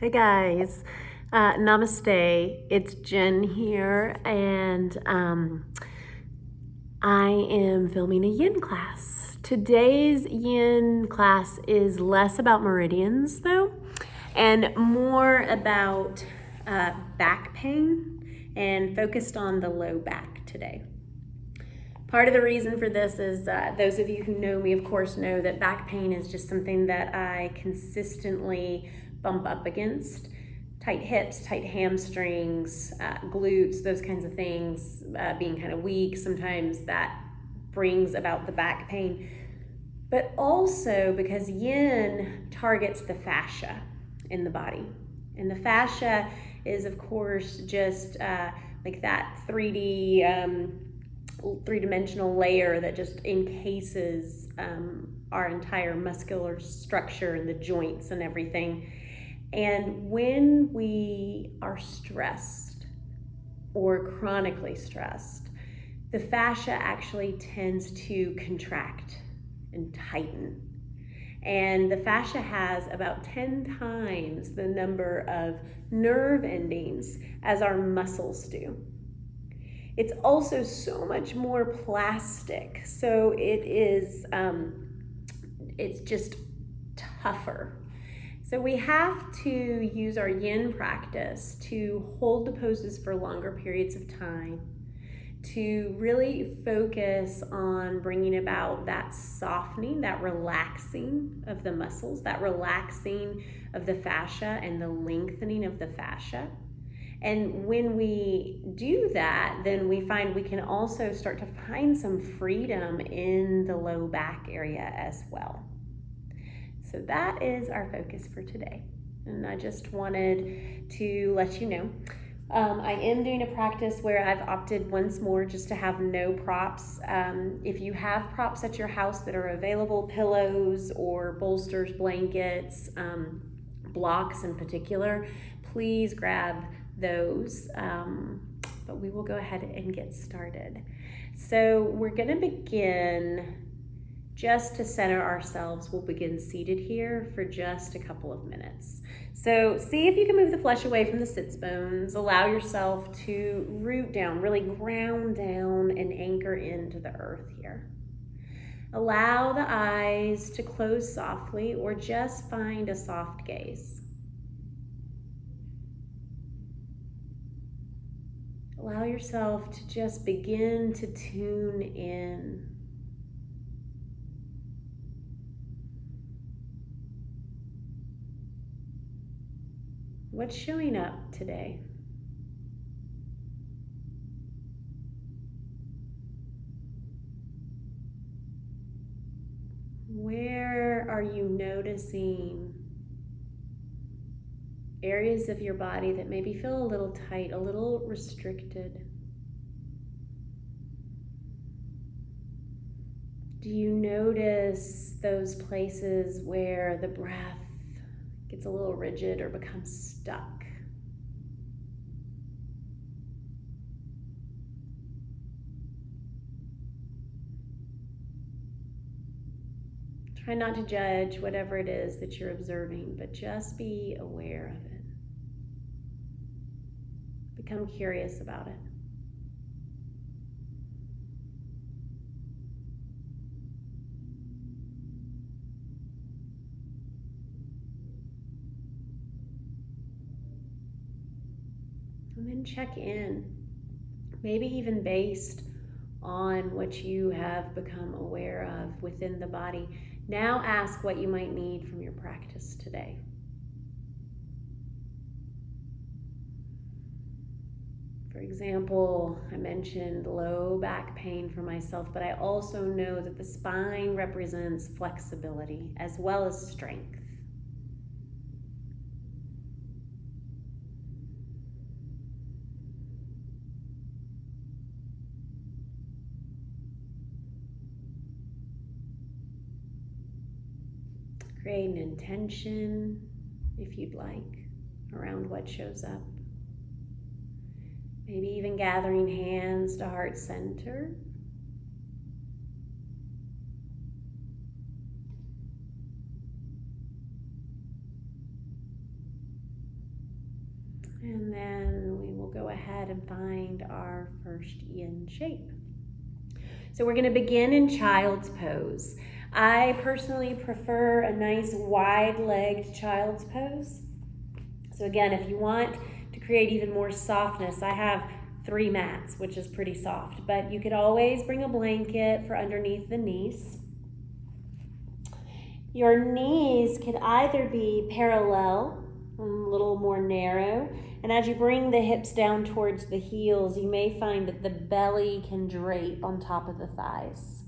Hey guys, namaste. It's Jen here, and I am filming a yin class. Today's yin class is less about meridians, though, and more about back pain and focused on the low back today. Part of the reason for this is those of you who know me, of course, know that back pain is just something that I consistently bump up against. Tight hips, tight hamstrings, glutes, those kinds of things, being kind of weak, sometimes that brings about the back pain. But also because yin targets the fascia in the body. And the fascia is, of course, just like that 3D, three-dimensional layer that just encases our entire muscular structure and the joints and everything. And when we are stressed or chronically stressed, the fascia actually tends to contract and tighten. And the fascia has about 10 times the number of nerve endings as our muscles do. It's also so much more plastic, so it's just tougher. So we have to use our yin practice to hold the poses for longer periods of time, to really focus on bringing about that softening, that relaxing of the muscles, that relaxing of the fascia and the lengthening of the fascia. And when we do that, then we find we can also start to find some freedom in the low back area as well. So that is our focus for today. And I just wanted to let you know. I am doing a practice where I've opted once more just to have no props. If you have props at your house that are available, pillows or bolsters, blankets, blocks in particular, please grab those. But we will go ahead and get started. So we're going to begin. Just to center ourselves, we'll begin seated here for just a couple of minutes. So see if you can move the flesh away from the sits bones. Allow yourself to root down, really ground down and anchor into the earth here. Allow the eyes to close softly or just find a soft gaze. Allow yourself to just begin to tune in. What's showing up today? Where are you noticing areas of your body that maybe feel a little tight, a little restricted? Do you notice those places where the breath gets a little rigid or becomes stuck? Try not to judge whatever it is that you're observing, but just be aware of it. Become curious about it. And then check in, maybe even based on what you have become aware of within the body. Now ask what you might need from your practice today. For example, I mentioned low back pain for myself, but I also know that the spine represents flexibility as well as strength. Create an intention, if you'd like, around what shows up. Maybe even gathering hands to heart center. And then we will go ahead and find our first yin shape. So we're going to begin in child's pose. I personally prefer a nice wide-legged child's pose. So again, if you want to create even more softness, I have 3 mats, which is pretty soft, but you could always bring a blanket for underneath the knees. Your knees could either be parallel, a little more narrow, and as you bring the hips down towards the heels, you may find that the belly can drape on top of the thighs.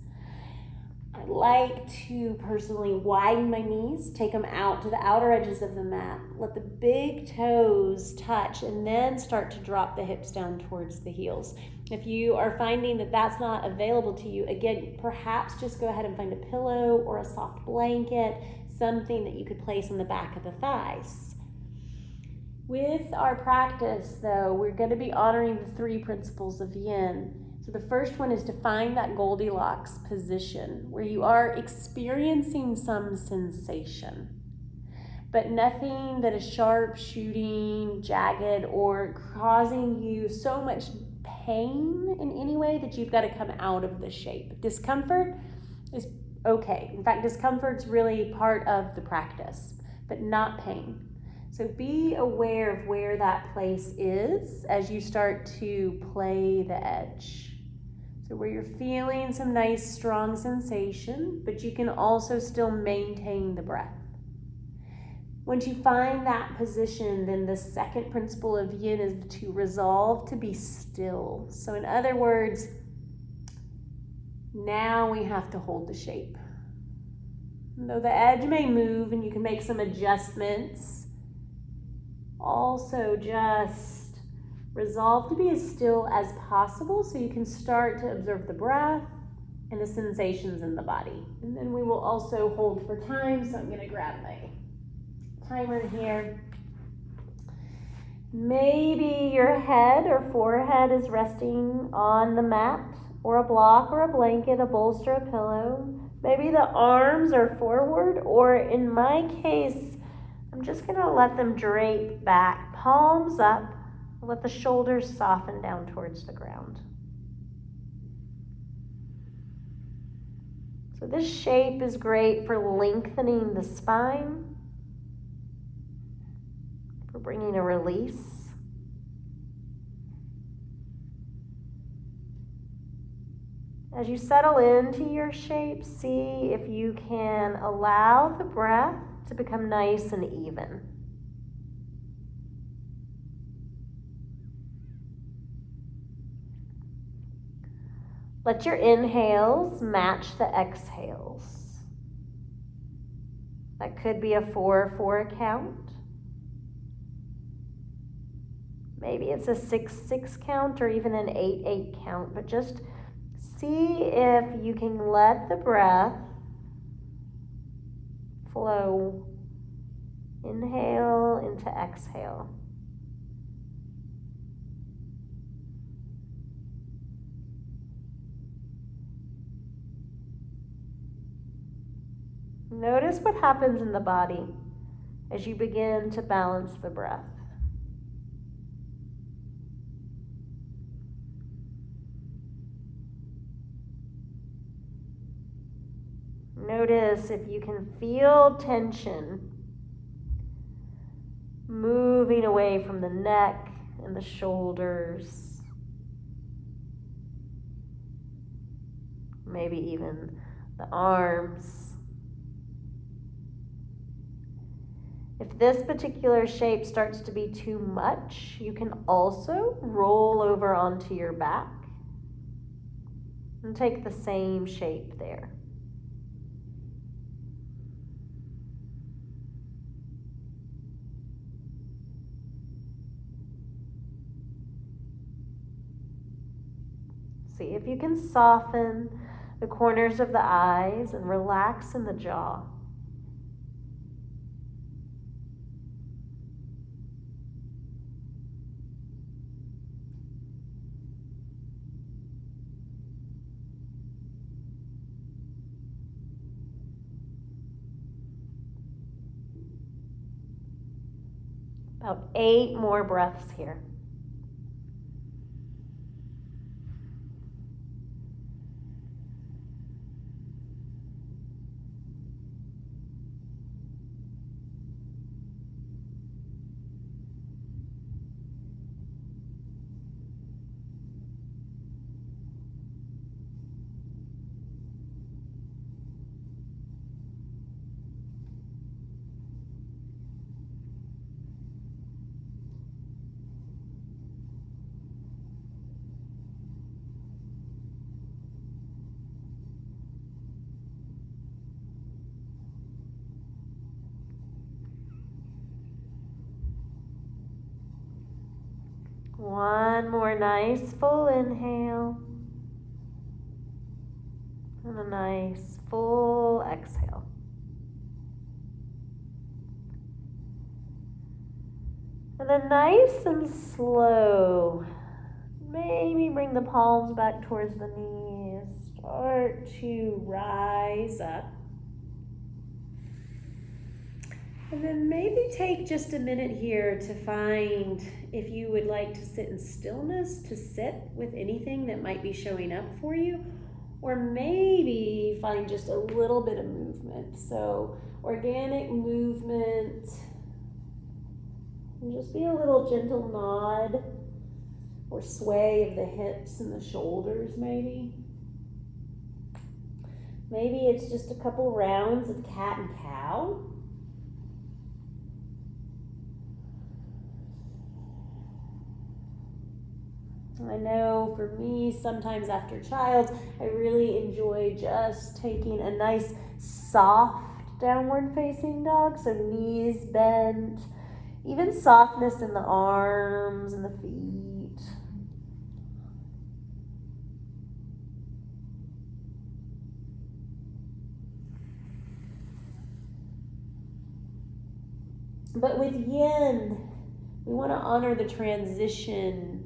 I like to personally widen my knees, take them out to the outer edges of the mat, let the big toes touch, and then start to drop the hips down towards the heels. If you are finding that that's not available to you, again, perhaps just go ahead and find a pillow or a soft blanket, something that you could place on the back of the thighs. With our practice, though, we're going to be honoring the 3 principles of yin. So the first one is to find that Goldilocks position where you are experiencing some sensation, but nothing that is sharp, shooting, jagged, or causing you so much pain in any way that you've got to come out of the shape. Discomfort is okay. In fact, discomfort's really part of the practice, but not pain. So be aware of where that place is as you start to play the edge. So where you're feeling some nice, strong sensation, but you can also still maintain the breath. Once you find that position, then the second principle of yin is to resolve to be still. So in other words, now we have to hold the shape. And though the edge may move and you can make some adjustments, also just resolve to be as still as possible so you can start to observe the breath and the sensations in the body. And then we will also hold for time, so I'm going to grab my timer here. Maybe your head or forehead is resting on the mat or a block or a blanket, a bolster, a pillow. Maybe the arms are forward, or in my case, I'm just going to let them drape back, palms up. Let the shoulders soften down towards the ground. So this shape is great for lengthening the spine, for bringing a release. As you settle into your shape, see if you can allow the breath to become nice and even. Let your inhales match the exhales. That could be a 4-4 count. Maybe it's a 6-6 count or even an 8-8 count, but just see if you can let the breath flow. Inhale into exhale. Notice what happens in the body as you begin to balance the breath. Notice if you can feel tension moving away from the neck and the shoulders, maybe even the arms. If this particular shape starts to be too much, you can also roll over onto your back and take the same shape there. See if you can soften the corners of the eyes and relax in the jaw. About 8 more breaths here. One more nice full inhale. And a nice full exhale. And then nice and slow. Maybe bring the palms back towards the knees. Start to rise up. And then maybe take just a minute here to find, if you would like to sit in stillness, to sit with anything that might be showing up for you, or maybe find just a little bit of movement. So organic movement, and just be a little gentle nod or sway of the hips and the shoulders maybe. Maybe it's just a couple rounds of cat and cow. I know for me, sometimes after Child's, I really enjoy just taking a nice soft downward facing dog. So knees bent, even softness in the arms and the feet. But with Yin, we want to honor the transition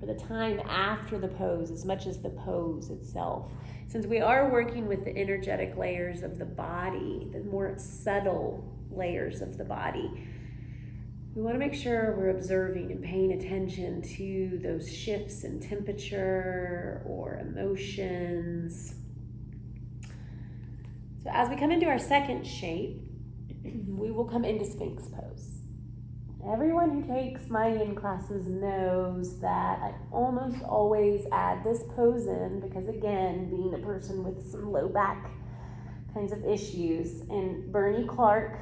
for the time after the pose as much as the pose itself. Since we are working with the energetic layers of the body, the more subtle layers of the body, we want to make sure we're observing and paying attention to those shifts in temperature or emotions. So as we come into our second shape, we will come into Sphinx pose. Everyone who takes my Yin classes knows that I almost always add this pose in because, again, being a person with some low back kinds of issues, and Bernie Clark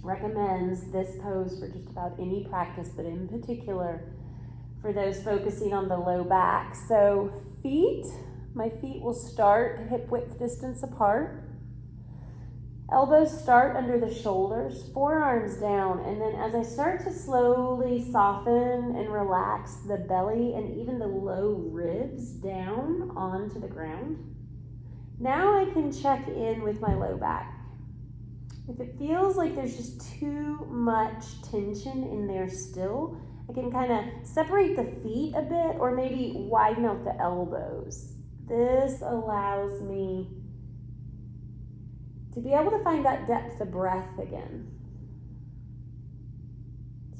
recommends this pose for just about any practice, but in particular for those focusing on the low back. So my feet will start hip width distance apart. Elbows start under the shoulders, forearms down, and then as I start to slowly soften and relax the belly and even the low ribs down onto the ground, now I can check in with my low back. If it feels like there's just too much tension in there still, I can kind of separate the feet a bit or maybe widen out the elbows. This allows me to be able to find that depth of breath again.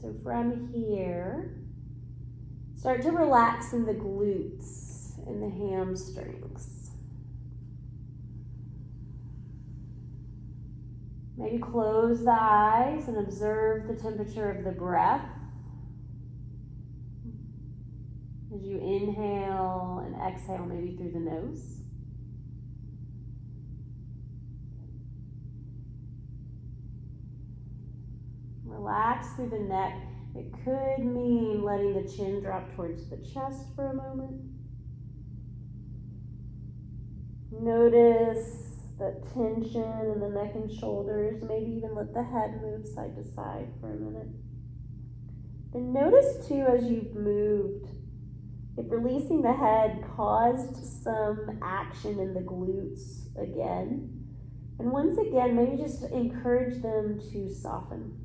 So from here, start to relax in the glutes and the hamstrings. Maybe close the eyes and observe the temperature of the breath. As you inhale and exhale, maybe through the nose. Relax through the neck. It could mean letting the chin drop towards the chest for a moment. Notice the tension in the neck and shoulders. Maybe even let the head move side to side for a minute. And notice too, as you've moved, if releasing the head caused some action in the glutes again. And once again, maybe just encourage them to soften.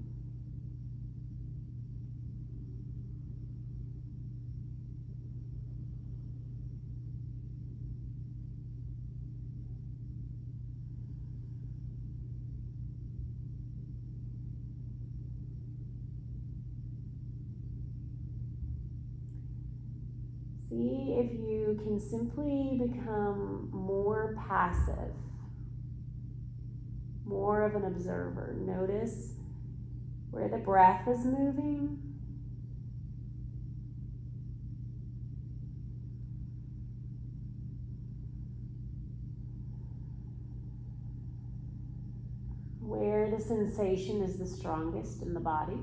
See if you can simply become more passive, more of an observer. Notice where the breath is moving. Where the sensation is the strongest in the body.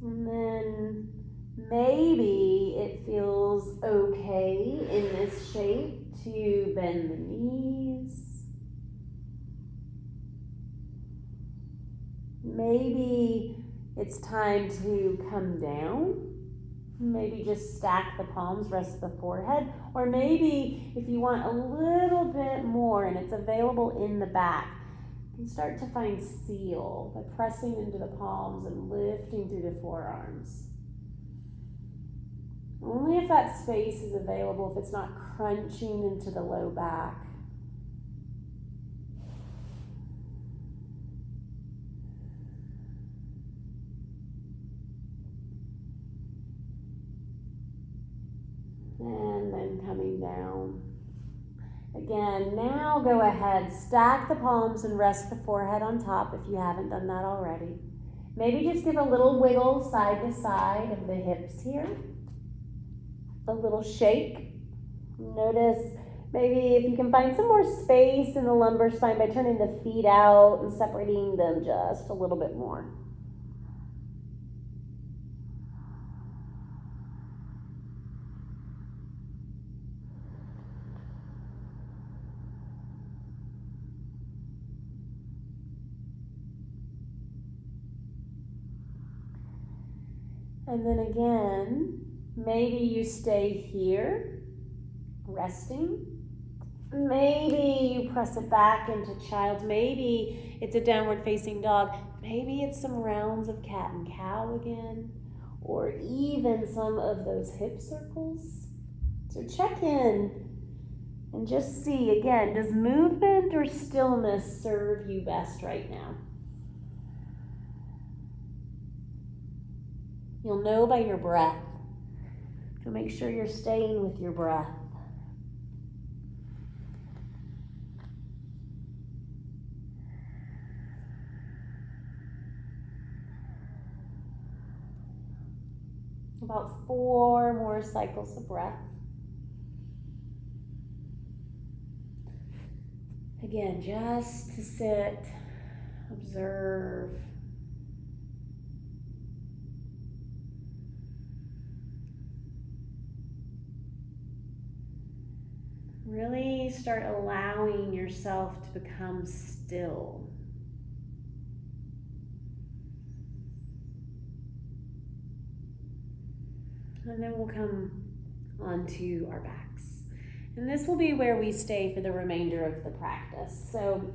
And then maybe it feels okay in this shape to bend the knees. Maybe it's time to come down. Maybe just stack the palms, rest the forehead. Or maybe if you want a little bit more and it's available in the back, you can start to find seal by pressing into the palms and lifting through the forearms. Only if that space is available, if it's not crunching into the low back. And then coming down. Again, now go ahead, stack the palms and rest the forehead on top if you haven't done that already. Maybe just give a little wiggle side to side of the hips here. A little shake. Notice maybe if you can find some more space in the lumbar spine by turning the feet out and separating them just a little bit more. And then again, maybe you stay here, resting. Maybe you press it back into child's. Maybe it's a downward facing dog. Maybe it's some rounds of cat and cow again, or even some of those hip circles. So check in and just see again, does movement or stillness serve you best right now? You'll know by your breath. So make sure you're staying with your breath. About 4 more cycles of breath. Again, just to sit, observe. Really start allowing yourself to become still. And then we'll come onto our backs. And this will be where we stay for the remainder of the practice. So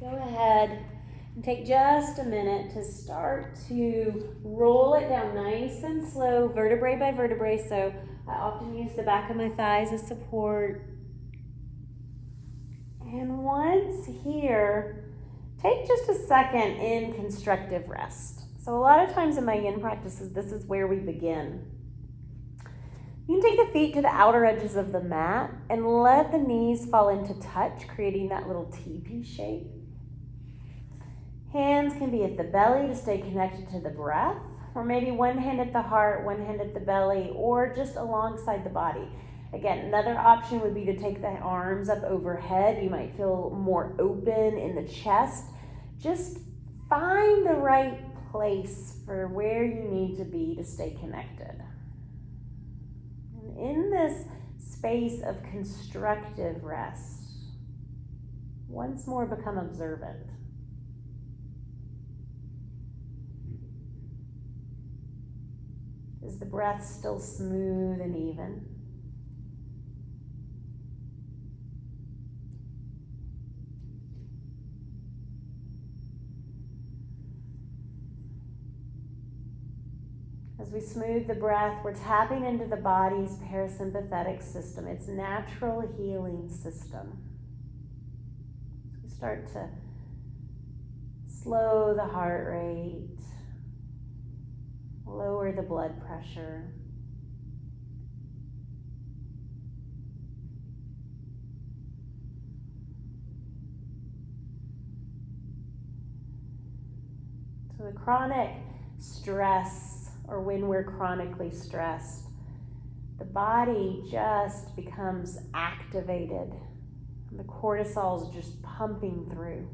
go ahead and take just a minute to start to roll it down nice and slow, vertebrae by vertebrae. So I often use the back of my thighs as support. And once here, take just a second in constructive rest. So a lot of times in my yin practices, this is where we begin. You can take the feet to the outer edges of the mat and let the knees fall into touch, creating that little teepee shape. Hands can be at the belly to stay connected to the breath, or maybe one hand at the heart, one hand at the belly, or just alongside the body. Again, another option would be to take the arms up overhead. You might feel more open in the chest. Just find the right place for where you need to be to stay connected. And in this space of constructive rest, once more become observant. Is the breath still smooth and even? As we smooth the breath, we're tapping into the body's parasympathetic system, its natural healing system. start to slow the heart rate, lower the blood pressure. So the chronic stress, or when we're chronically stressed, the body just becomes activated and the cortisol is just pumping through.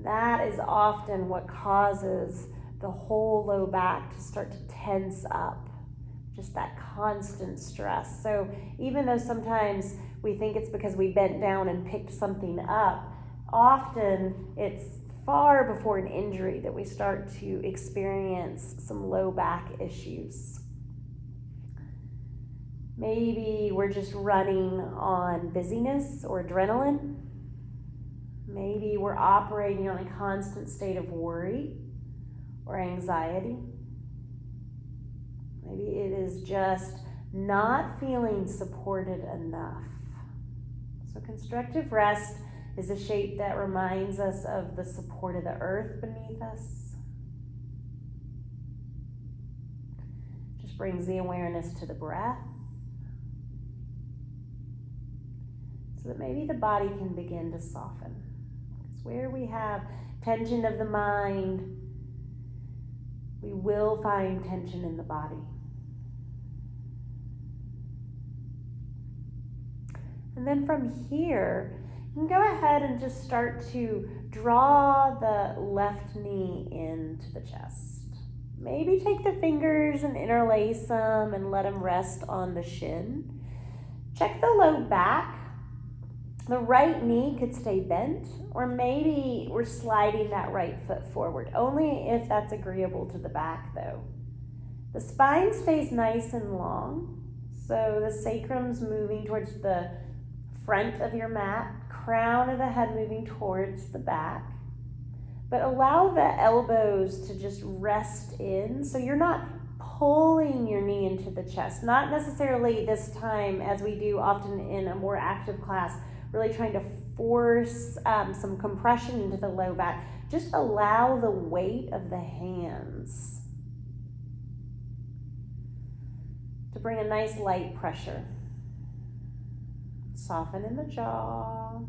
That is often what causes the whole low back to start to tense up, just that constant stress. So even though sometimes we think it's because we bent down and picked something up, often it's far before an injury that we start to experience some low back issues. Maybe we're just running on busyness or adrenaline. Maybe we're operating on a constant state of worry or anxiety. Maybe it is just not feeling supported enough. So constructive rest is a shape that reminds us of the support of the earth beneath us. Just brings the awareness to the breath, so that maybe the body can begin to soften. Because where we have tension of the mind, we will find tension in the body. And then from here, you can go ahead and just start to draw the left knee into the chest. Maybe take the fingers and interlace them and let them rest on the shin. Check the low back. The right knee could stay bent, or maybe we're sliding that right foot forward, only if that's agreeable to the back though. The spine stays nice and long, so the sacrum's moving towards the front of your mat, crown of the head moving towards the back. But allow the elbows to just rest in, so you're not pulling your knee into the chest. Not necessarily this time, as we do often in a more active class, really trying to force some compression into the low back. Just allow the weight of the hands to bring a nice light pressure. Soften in the jaw,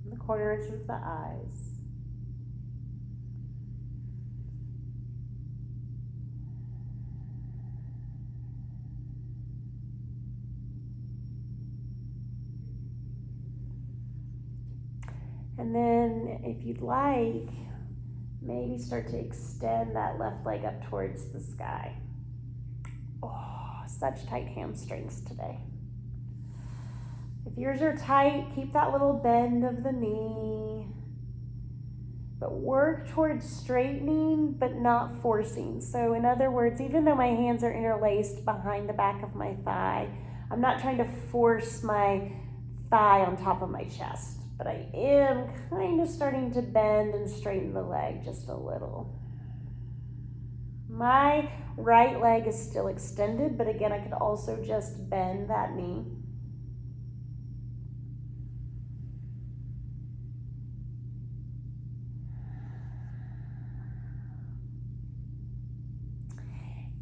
in the corners of the eyes. And then if you'd like, maybe start to extend that left leg up towards the sky. Oh, such tight hamstrings today. If yours are tight, keep that little bend of the knee, but work towards straightening, but not forcing. So in other words, even though my hands are interlaced behind the back of my thigh, I'm not trying to force my thigh on top of my chest, but I am kind of starting to bend and straighten the leg just a little. My right leg is still extended, but again, I could also just bend that knee.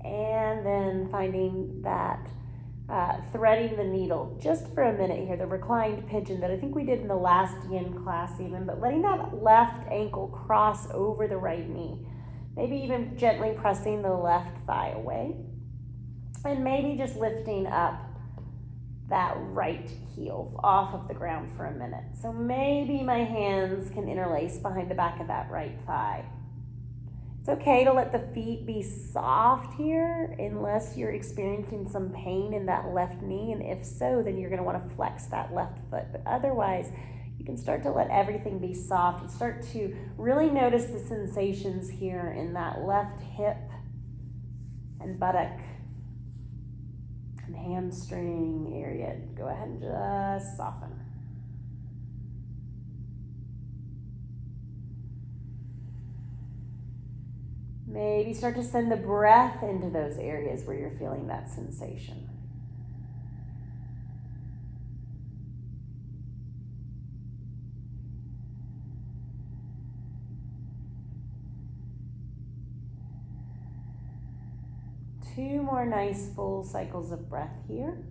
And then finding that threading the needle just for a minute here, the reclined pigeon that I think we did in the last yin class even, but letting that left ankle cross over the right knee. Maybe even gently pressing the left thigh away. And maybe just lifting up that right heel off of the ground for a minute. So maybe my hands can interlace behind the back of that right thigh. It's okay to let the feet be soft here unless you're experiencing some pain in that left knee, and if so, then you're going to want to flex that left foot. But otherwise, you can start to let everything be soft and start to really notice the sensations here in that left hip and buttock and hamstring area. Go ahead and just soften. Maybe start to send the breath into those areas where you're feeling that sensation. 2 more nice full cycles of breath here.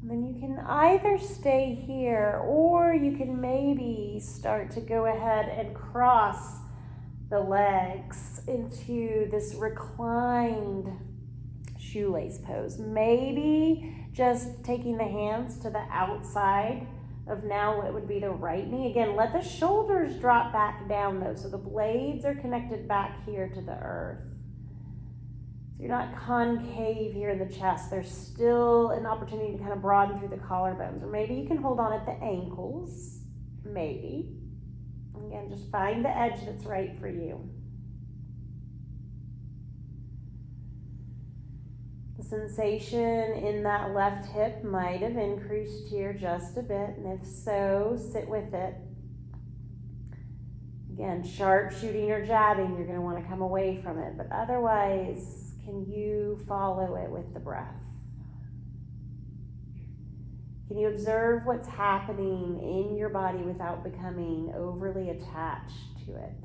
And then you can either stay here, or you can maybe start to go ahead and cross the legs into this reclined shoelace pose. Maybe just taking the hands to the outside of now what would be the right knee. Again, let the shoulders drop back down though, so the blades are connected back here to the earth. So you're not concave here in the chest. There's still an opportunity to kind of broaden through the collarbones. Or maybe you can hold on at the ankles, maybe. Again, just find the edge that's right for you. The sensation in that left hip might have increased here just a bit, and if so, sit with it. Again, sharp shooting or jabbing, you're going to want to come away from it, but otherwise, can you follow it with the breath? Can you observe what's happening in your body without becoming overly attached to it?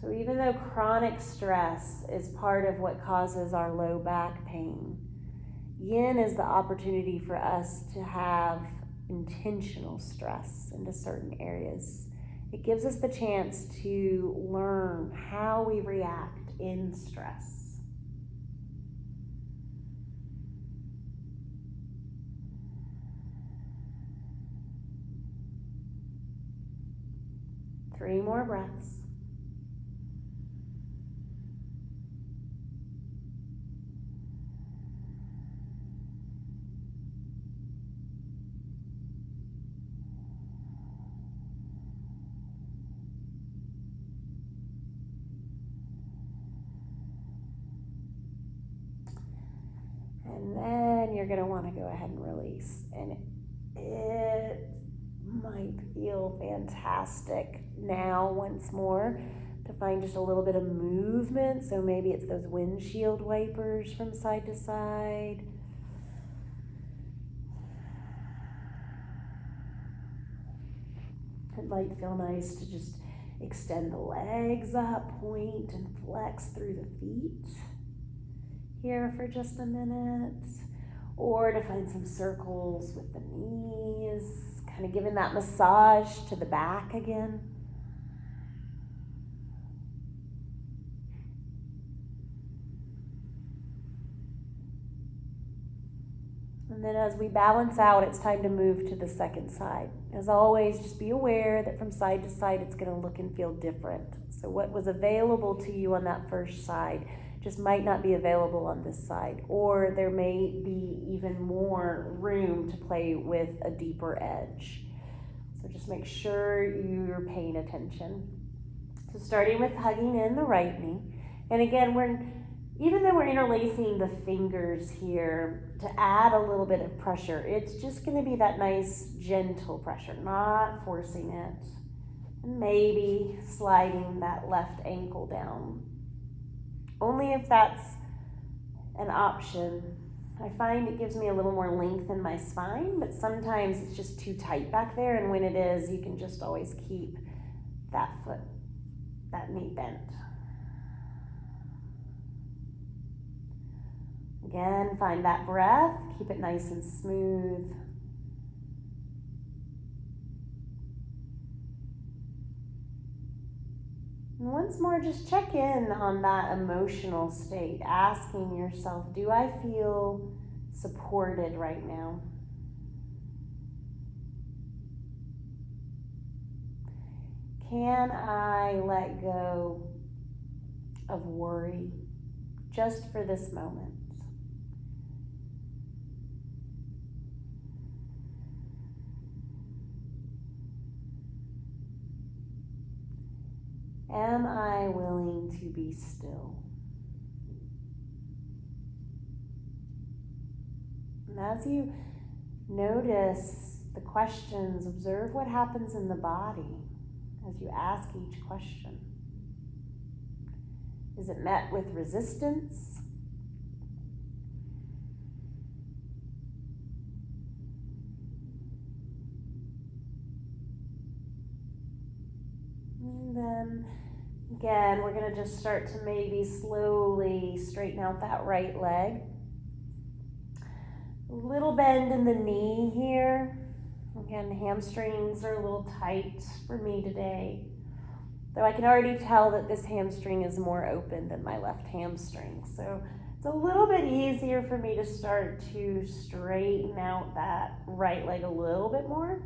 So even though chronic stress is part of what causes our low back pain, Yin is the opportunity for us to have intentional stress into certain areas. It gives us the chance to learn how we react in stress. Three more breaths. And then you're going to want to go ahead and release. And it might feel fantastic now once more to find just a little bit of movement. So maybe it's those windshield wipers from side to side. It might feel nice to just extend the legs up, point and flex through the feet here for just a minute, or to find some circles with the knees, kind of giving that massage to the back again. And then as we balance out, it's time to move to the second side. As always, just be aware that from side to side, it's going to look and feel different. So what was available to you on that first side just might not be available on this side, or there may be even more room to play with a deeper edge. So just make sure you're paying attention. So starting with hugging in the right knee. And again, even though we're interlacing the fingers here to add a little bit of pressure, it's just going to be that nice gentle pressure, not forcing it. And maybe sliding that left ankle down. Only if that's an option. I find it gives me a little more length in my spine, but sometimes it's just too tight back there, and when it is, you can just always keep that foot, that knee bent. Again, find that breath, keep it nice and smooth. And once more, just check in on that emotional state, asking yourself, do I feel supported right now? Can I let go of worry just for this moment? Am I willing to be still? And as you notice the questions, observe what happens in the body as you ask each question. Is it met with resistance? And then again, we're going to just start to maybe slowly straighten out that right leg. A little bend in the knee here. Again, hamstrings are a little tight for me today. Though I can already tell that this hamstring is more open than my left hamstring. So it's a little bit easier for me to start to straighten out that right leg a little bit more.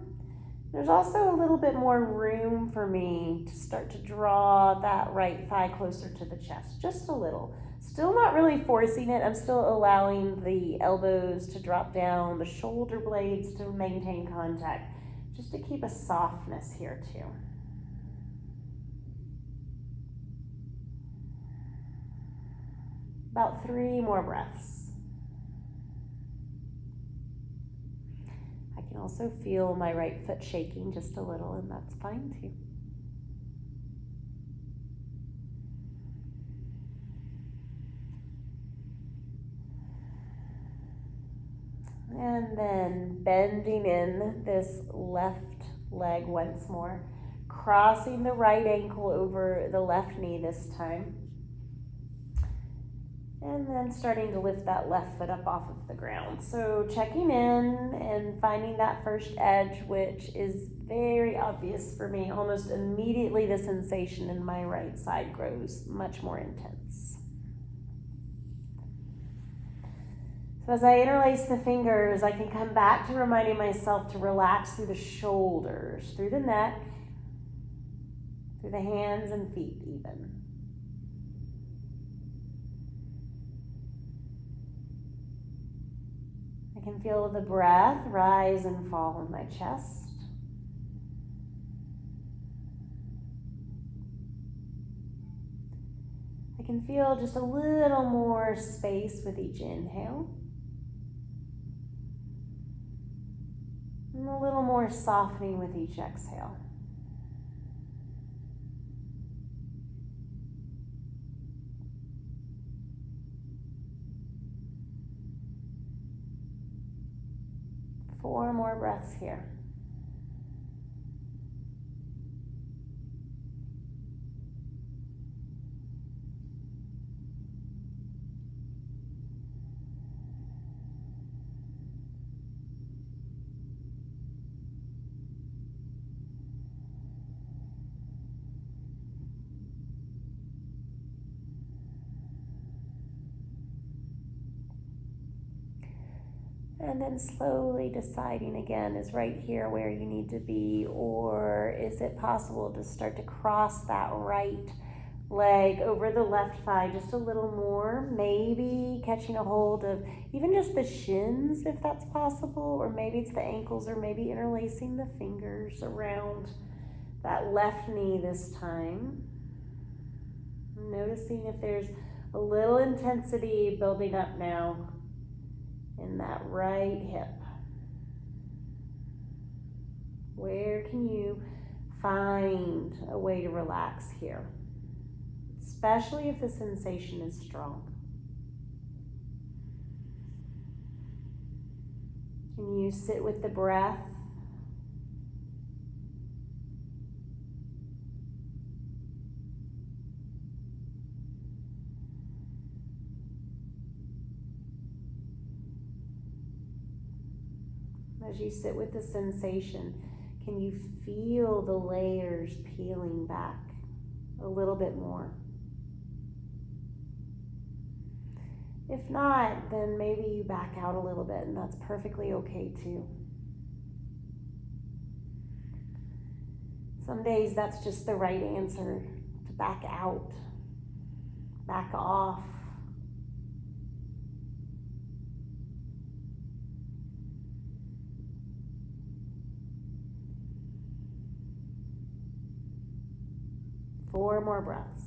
There's also a little bit more room for me to start to draw that right thigh closer to the chest, just a little. Still not really forcing it. I'm still allowing the elbows to drop down, the shoulder blades to maintain contact, just to keep a softness here too. About 3 more breaths. I can also feel my right foot shaking just a little, and that's fine too. And then bending in this left leg once more, crossing the right ankle over the left knee this time. And then starting to lift that left foot up off of the ground. So checking in and finding that first edge, which is very obvious for me. Almost immediately the sensation in my right side grows much more intense. So as I interlace the fingers, I can come back to reminding myself to relax through the shoulders, through the neck, through the hands and feet even. I can feel the breath rise and fall in my chest. I can feel just a little more space with each inhale. And a little more softening with each exhale. Four more breaths here. And then slowly deciding again, is right here where you need to be, or is it possible to start to cross that right leg over the left thigh just a little more, maybe catching a hold of even just the shins if that's possible, or maybe it's the ankles, or maybe interlacing the fingers around that left knee this time. Noticing if there's a little intensity building up now in that right hip. Where can you find a way to relax here? Especially if the sensation is strong. Can you sit with the breath? As you sit with the sensation, can you feel the layers peeling back a little bit more? If not, then maybe you back out a little bit, and that's perfectly okay too. Some days that's just the right answer, to back out, back off. Four more breaths.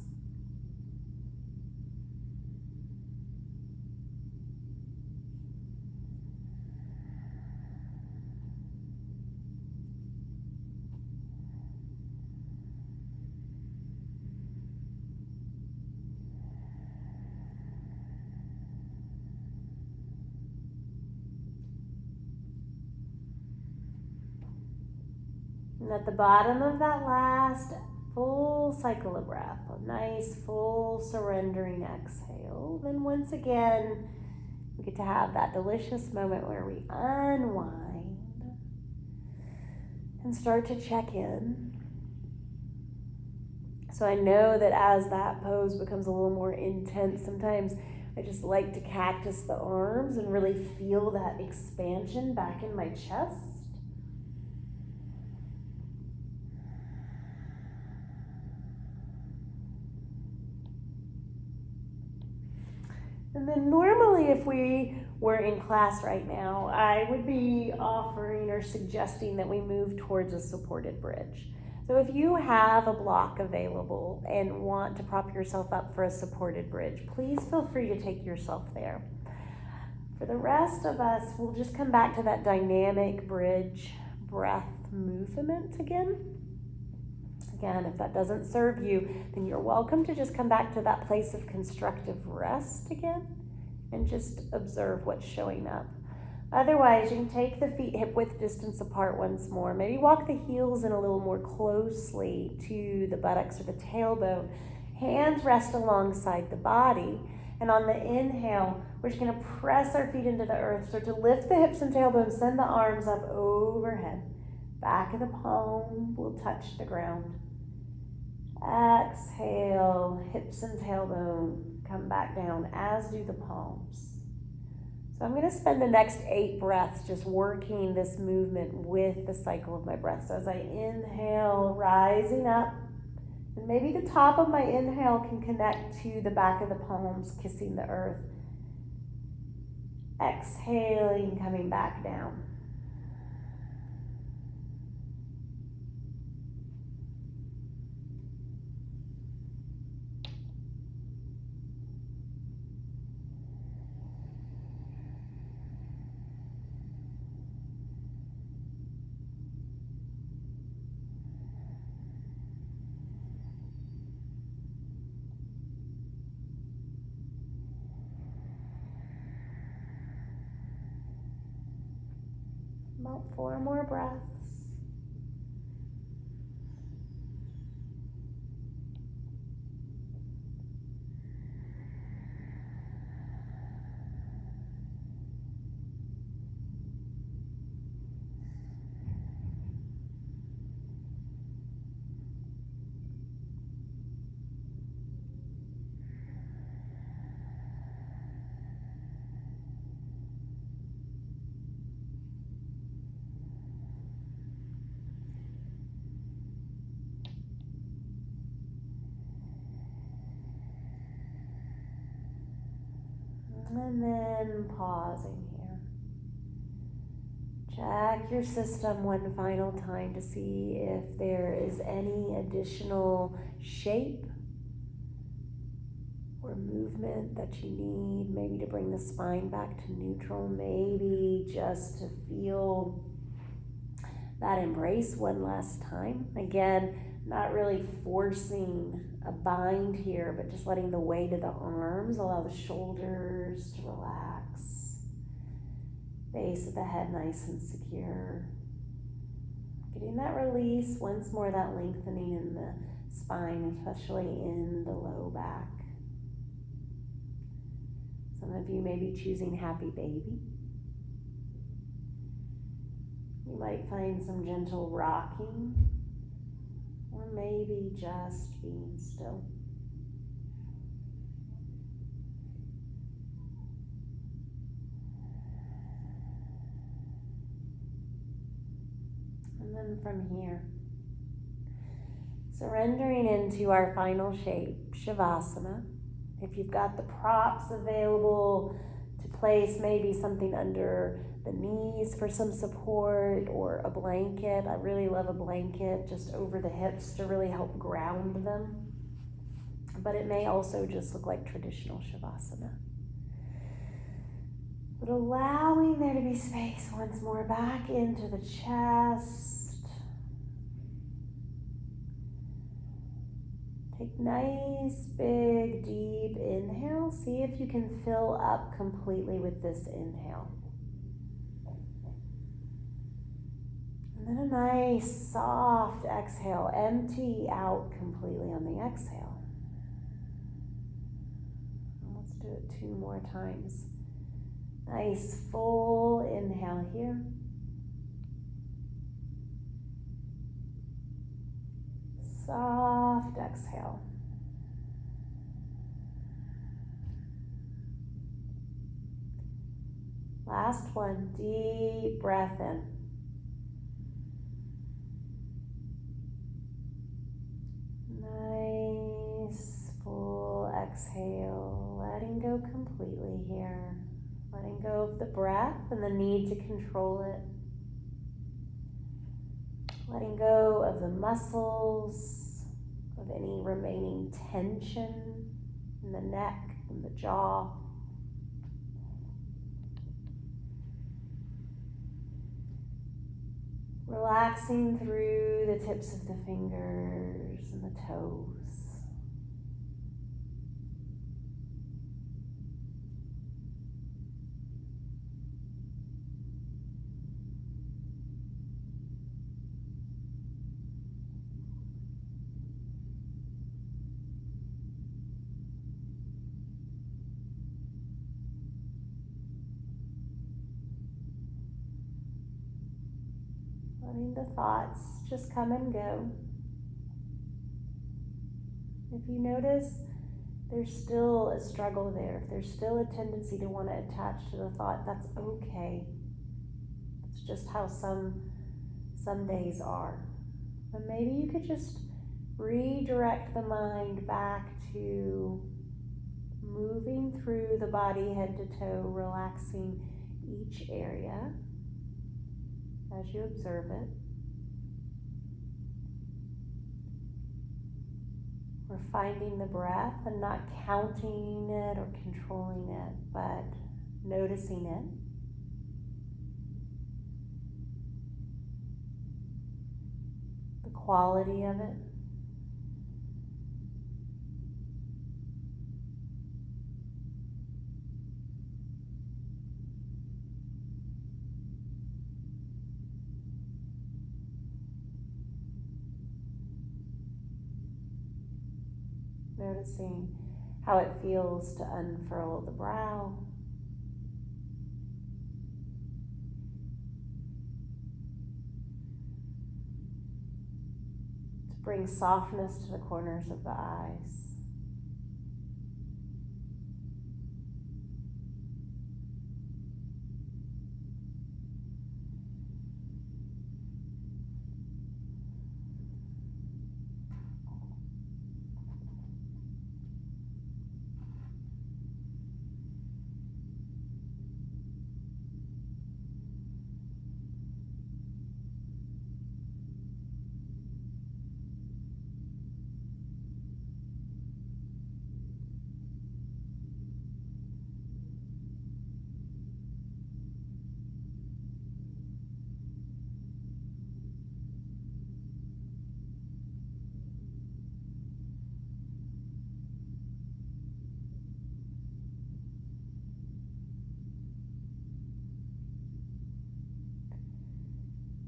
And at the bottom of that last full cycle of breath, a nice full surrendering exhale. Then once again, we get to have that delicious moment where we unwind and start to check in. So I know that as that pose becomes a little more intense, sometimes I just like to cactus the arms and really feel that expansion back in my chest. And then normally if we were in class right now, I would be offering or suggesting that we move towards a supported bridge. So if you have a block available and want to prop yourself up for a supported bridge, please feel free to take yourself there. For the rest of us, we'll just come back to that dynamic bridge breath movement again. Again, if that doesn't serve you, then you're welcome to just come back to that place of constructive rest again and just observe what's showing up. Otherwise, you can take the feet hip-width distance apart once more. Maybe walk the heels in a little more closely to the buttocks or the tailbone. Hands rest alongside the body. And on the inhale, we're just going to press our feet into the earth. Start to lift the hips and tailbone. Send the arms up overhead. Back of the palm will touch the ground. Exhale, hips and tailbone come back down, as do the palms. So I'm going to spend the next 8 breaths just working this movement with the cycle of my breath. So as I inhale, rising up, and maybe the top of my inhale can connect to the back of the palms, kissing the earth. Exhaling, coming back down. About 4 more breaths. And then pausing here. Check your system one final time to see if there is any additional shape or movement that you need, maybe to bring the spine back to neutral, maybe just to feel that embrace one last time. Again, not really forcing a bind here, but just letting the weight of the arms allow the shoulders to relax. Base of the head nice and secure. Getting that release, once more that lengthening in the spine, especially in the low back. Some of you may be choosing happy baby. You might find some gentle rocking, or maybe just being still. And then from here, surrendering into our final shape, Shavasana. If you've got the props available to place maybe something under the knees for some support, or a blanket. I really love a blanket just over the hips to really help ground them. But it may also just look like traditional Shavasana. But allowing there to be space once more back into the chest. Take nice, big, deep inhale. See if you can fill up completely with this inhale. And then a nice soft exhale. Empty out completely on the exhale. And let's do it 2 more times. Nice full inhale here. Soft exhale. Last one, deep breath in. Nice full exhale, letting go completely here. Letting go of the breath and the need to control it. Letting go of the muscles, of any remaining tension in the neck and the jaw. Relaxing through the tips of the fingers and the toes. Letting the thoughts just come and go. If you notice there's still a struggle there, if there's still a tendency to want to attach to the thought, that's okay. It's just how some days are. But maybe you could just redirect the mind back to moving through the body head to toe, relaxing each area as you observe it. We're finding the breath and not counting it or controlling it, but noticing it. The quality of it. Noticing how it feels to unfurl the brow. To bring softness to the corners of the eyes.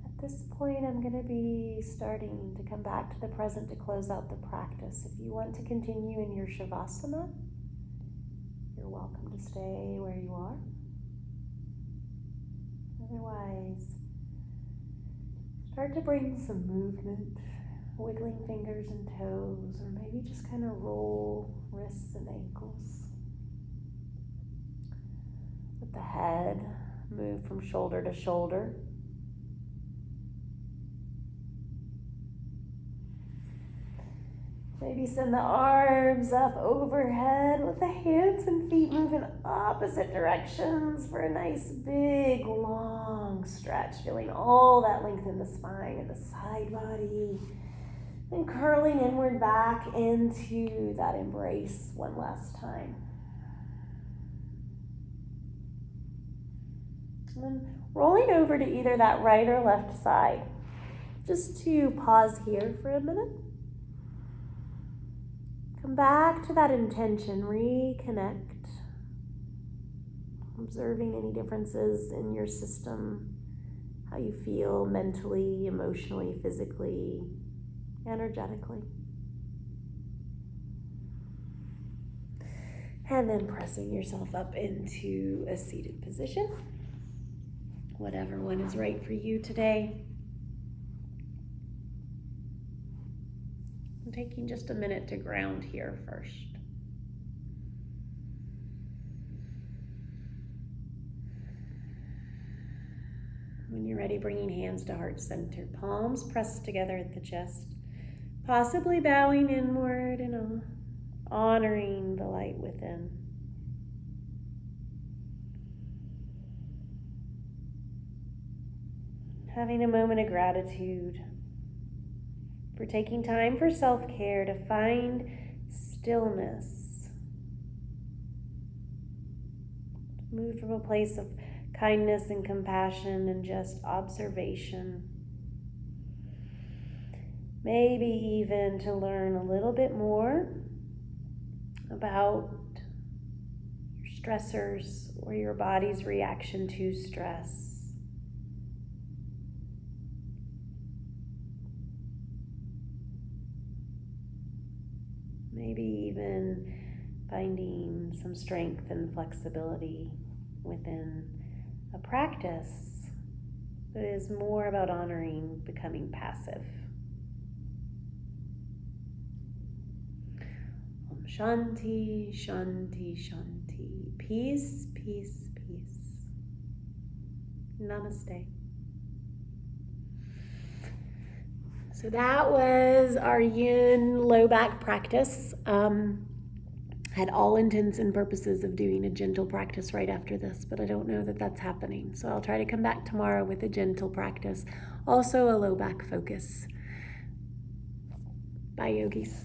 At this point, I'm going to be starting to come back to the present to close out the practice. If you want to continue in your Shavasana, you're welcome to stay where you are. Otherwise, start to bring some movement, wiggling fingers and toes, or maybe just kind of roll wrists and ankles. Let the head move from shoulder to shoulder. Maybe send the arms up overhead. Let the hands and feet move in opposite directions for a nice big long stretch. Feeling all that length in the spine and the side body. And curling inward back into that embrace one last time. And then rolling over to either that right or left side. Just to pause here for a minute. Come back to that intention, reconnect, observing any differences in your system, how you feel mentally, emotionally, physically, energetically. And then pressing yourself up into a seated position, whatever one is right for you today. I'm taking just a minute to ground here first. When you're ready, bringing hands to heart center, palms pressed together at the chest, possibly bowing inward and honoring the light within. Having a moment of gratitude for taking time for self-care to find stillness. Move from a place of kindness and compassion and just observation. Maybe even to learn a little bit more about your stressors or your body's reaction to stress. Maybe even finding some strength and flexibility within a practice that is more about honoring becoming passive. Om Shanti, Shanti, Shanti. Peace, peace, peace. Namaste. So that was our Yin low back practice. Had all intents and purposes of doing a gentle practice right after this, but I don't know that that's happening. So I'll try to come back tomorrow with a gentle practice, also a low back focus. Bye, yogis.